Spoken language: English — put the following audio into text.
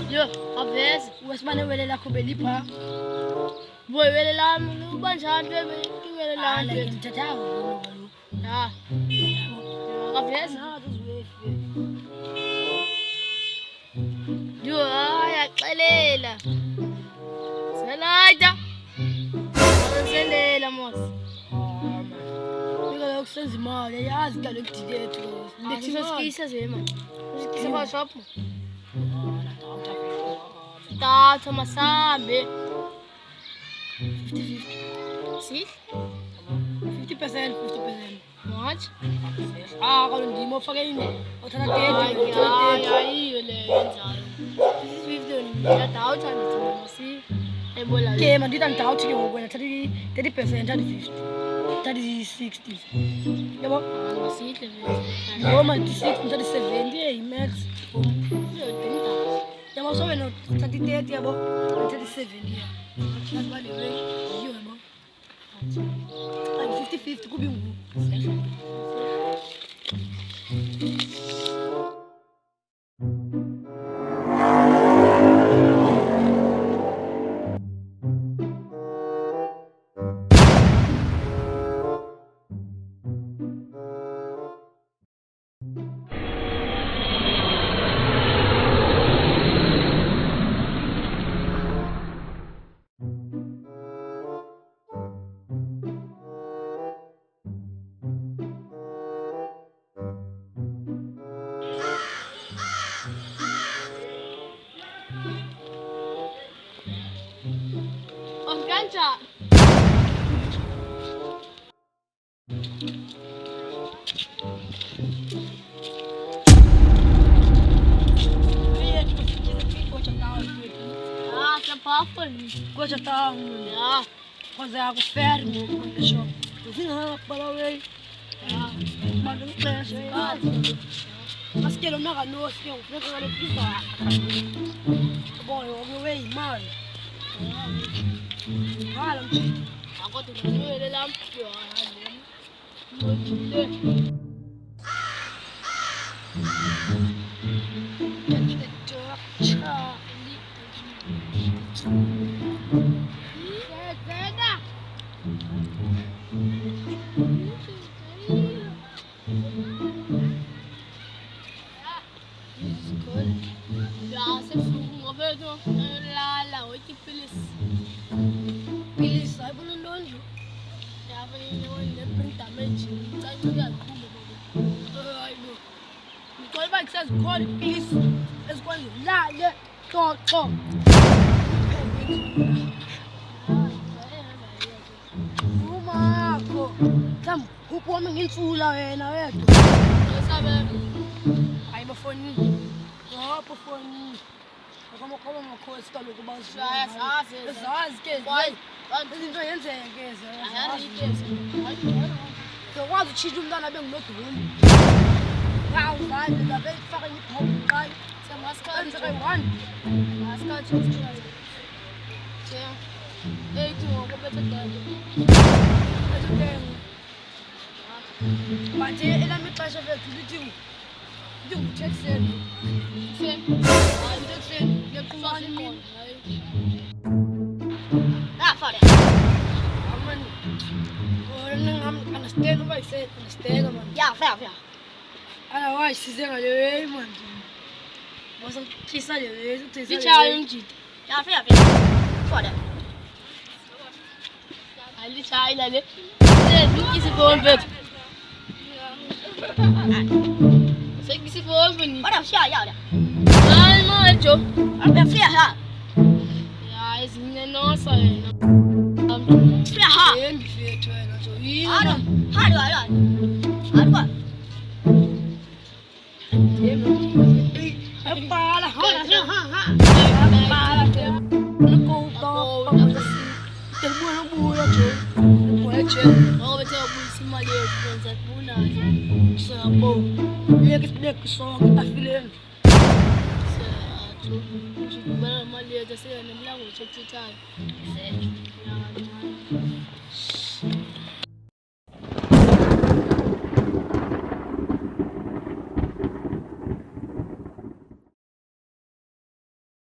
Yo, avese, uwesimane wele lakho belipha. Boy wele lami ubanjani wele lami ngithathayo. Ya. Avese. Yo, ayaxelela. Selada. Asendelela mos. Ngeke ukusenza imali, yazi kalo kudidethu. Lethi zema. Usikisa kwa shop. Tata masambe 50-50. See? 50%. Much? Kalau ndimo faka ini. Uthatha 30. Hayi le njalo. 50 yadawutha nje si. Ebola. Ke mandita ndawuthi ke ngokwena 30% 30 50. 30 60. Yabo? Ngasihle vele. Noma 36 37 hey max. Yabo so wena 30 yabo 37 ya. Ngibale we yiyo yabo. 50-50 kubi ngu. Coisa tá já fazer algo fermo deixou cozinhar para ver mas não pensa mas que não me ganhou assim eu vou fazer isso bom eu vou ver mal fala agora tu não ele lá manje zabe kufaka i-home guy. Semaskhathi Enze kayi-1. Maskhathi usichaze. Tjena. Ethi ngokubetha dalo. Ezotengo. Manje elami ixesha bethu lithi nguTexan. Hayi uTexan ngiyaqhubana ngiyaqhubana imona. Hayi. Fare. man. Ngam understand what I said, understand man. Ja, fair. Otherwise size ngale way man. Basa kisa le way, uthisa Lichayo umjidi. Ja, fair. Fare. Alichayi lale. Sekisifoni bethu. Sekisifoni ni. Bara fia ja det. Hayi manje. Bara fia här. Ya ezinye nosa yena. Fia här. Yembi fethu wena so yini Hallå. man. Hallå. Hallå. Epala, ha. Para te. Nako to. Terbuno buya jo. Buya Ngoba bethe ubuyisa imali yethu kwenza kunayo. sabo. Yeke sonke tafileni. Siyathu. Ngibala imali yethu seyona mlango wethu ethithayo. Säkert. Ya.